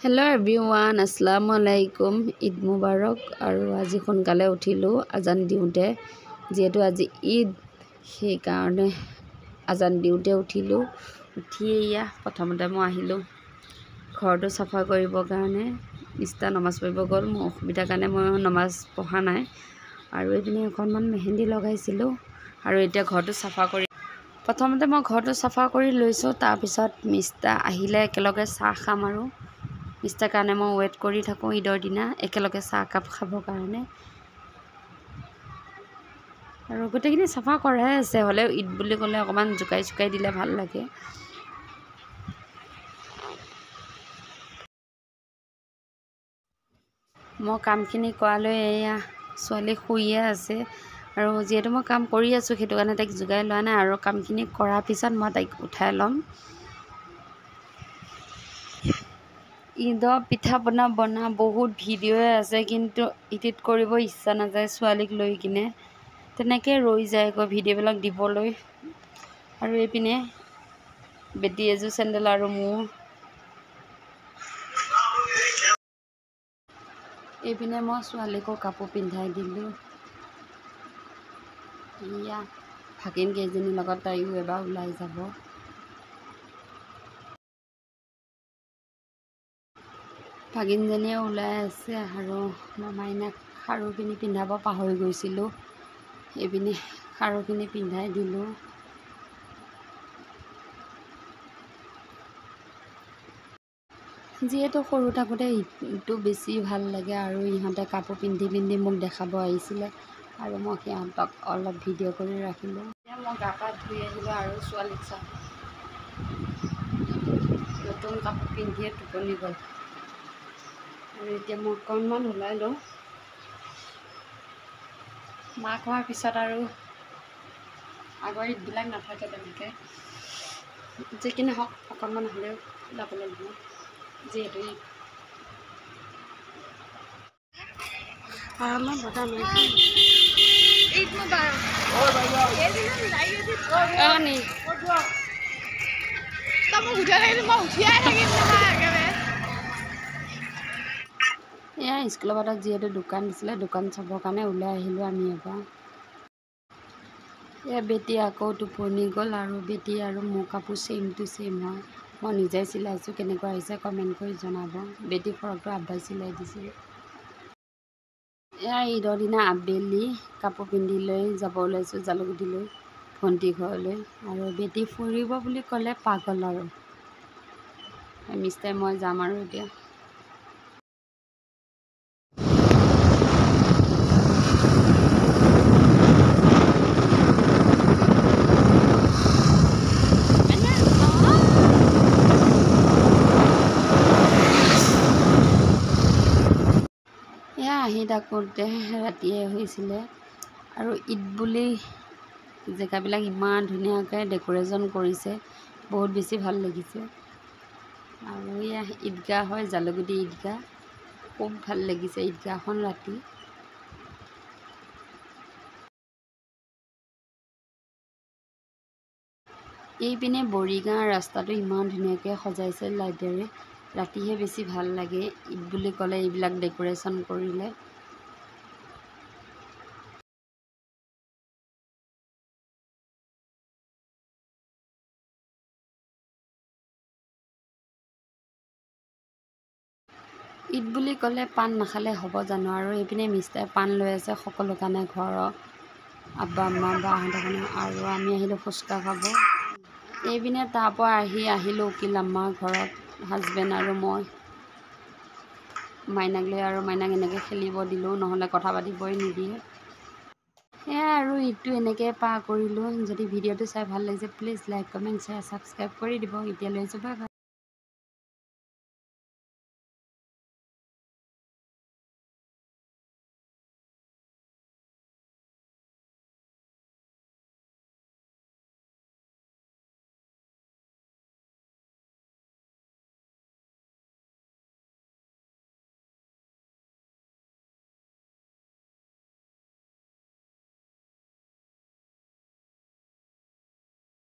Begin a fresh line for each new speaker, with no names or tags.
Hello everyone, Assalamu alaikum, Eid Mubarak আৰু আজি সোনকালে উঠিলো আজান দিওঁতে যেহেতু আজি ঈদ সেই কাৰণে আজান দিওঁতে উঠিলো উঠিয়া প্ৰথমতে মই আহিলো ঘৰটো সাফা কৰিবৰ কাৰণে ইস্তা নমাজ পঢ়িব গ'ল মোৰ অসুবিধাৰ কাৰণে মই নমাজ পঢ়া নাই আৰু এদিনে অকণমান মেহেন্দি লগাইছিলো আৰু এতিয়া ঘৰটো সাফা কৰি প্ৰথমতে মই ঘৰটো সাফা কৰি লৈছো তাৰ পিছত মিষ্টা আহিলে একেলগে চাহ খাম আৰু মিষ্টাৰ কাৰণে মই ওয়েট কৰি থাকোঁ ঈদৰ দিনা একেলগে চাহ কাপ খাবৰ কাৰণে আৰু গোটেইখিনি চাফা কৰাই আছে হ'লেও ঈদ বুলি ক'লে অকণমান জুকাই দিলে ভাল লাগে মই কামখিনি কৰালৈ এয়া ছোৱালী শুইয়ে আছে আৰু যেহেতু মই কাম কৰি আছোঁ সেইটো কাৰণে তাইক জোগাই লোৱা নাই আৰু কামখিনি কৰাৰ পিছত মই তাইক উঠাই ল'ম ঈদৰ পিঠা পনা বনা বহুত ভিডিঅ'য়ে আছে কিন্তু এডিট কৰিব ইচ্ছা নাযায় ছোৱালীক লৈ কিনে তেনেকৈ ৰৈ যায় আকৌ ভিডিঅ'বিলাক দিবলৈ আৰু এইপিনে বেটি এযোৰ চেণ্ডেল আৰু মোৰ এইপিনে মই ছোৱালীকো কাপোৰ পিন্ধাই দিলোঁ এয়া ভাগিন কেইজনীৰ লগত তাইও এবাৰ ওলাই যাব ভাগিনজনীয়ে ওলাই আছে আৰু মই মাইনাক খাৰুখিনি পিন্ধাব পাহৰি গৈছিলোঁ এইপিনে খাৰুখিনি পিন্ধাই দিলোঁ যিহেতু সৰু থাকোঁতে ঈদটো বেছি ভাল লাগে আৰু ইহঁতে কাপোৰ পিন্ধি মোক দেখাব আহিছিলে আৰু মই সিহঁতক অলপ ভিডিঅ' কৰি ৰাখিলোঁ এতিয়া মই গা পা ধুই আহিলোঁ আৰু ছোৱালীক চাওঁ নতুন কাপোৰ পিন্ধিয়ে টোপনি গ'ল আৰু এতিয়া মই অকণমান ওলাই লওঁ মাক হোৱাৰ পিছত আৰু আগৰ ঈদবিলাক নাথাকে তেনেকৈ যিখিনি হওক অকণমান হ'লেও যাব লাগিব যিহেতু আমাৰ বতা নাই ঈদ মুবাৰক এয়া স্কুলৰ বাটত যিহেতু দোকান দিছিলে দোকান চাবৰ কাৰণে ওলাই আহিলোঁ আমি এবাৰ এয়া বেটি আকৌ টোপনি গ'ল আৰু বেটি আৰু মোৰ কাপোৰ ছেইম টু ছেইম হয় মই নিজে চিলাইছোঁ কেনেকুৱা আহিছে কমেণ্ট কৰি জনাব বেটি ফ্ৰকটো আব্বাই চিলাই দিছিল এয়া ঈদৰ দিনা আবেলি কাপোৰ পিন্ধি লৈ যাব ওলাইছোঁ জালুকুটিলৈ ভণ্টি ঘৰলৈ আৰু বেটি ফুৰিব বুলি ক'লে পাগল আৰু মিষ্টাই মই যাম আৰু এতিয়া আহি থাকোঁতে ৰাতিয়ে হৈছিলে আৰু ঈদ বুলি জেগাবিলাক ইমান ধুনীয়াকৈ ডেক'ৰেশ্যন কৰিছে বহুত বেছি ভাল লাগিছে আৰু এয়া ঈদগাহ হয় জালুকুটি ঈদগাহ খুব ভাল লাগিছে ঈদগাহখন ৰাতি এইপিনে বৰিগাঁও ৰাস্তাটো ইমান ধুনীয়াকৈ সজাইছে লাইটেৰে ৰাতিহে বেছি ভাল লাগে ঈদ বুলি ক'লে এইবিলাক ডেক'ৰেশ্যন কৰিলে ঈদ বুলি ক'লে পাণ নাখালে হ'ব জানো আৰু এইপিনে মিষ্টাৰে পাণ লৈ আছে সকলো কাৰণে ঘৰৰ আব্বা আম্মা বাহঁতৰ কাৰণে আৰু আমি আহিলোঁ ফুচকা খাব এইপিনে তাৰপৰা আহিলোঁ উকিল আম্মাৰ ঘৰত হাজবেণ্ড আৰু মই মাইনাক লৈ আৰু মাইনাক এনেকৈ খেলিব দিলোঁ নহ'লে কথা পাতিবই নিদিয়ে সেয়াই আৰু ঈদটো এনেকৈ পাৰ কৰিলোঁ যদি ভিডিঅ'টো চাই ভাল লাগিছে please like comment share subscribe কৰি দিব এতিয়ালৈ বাই বাই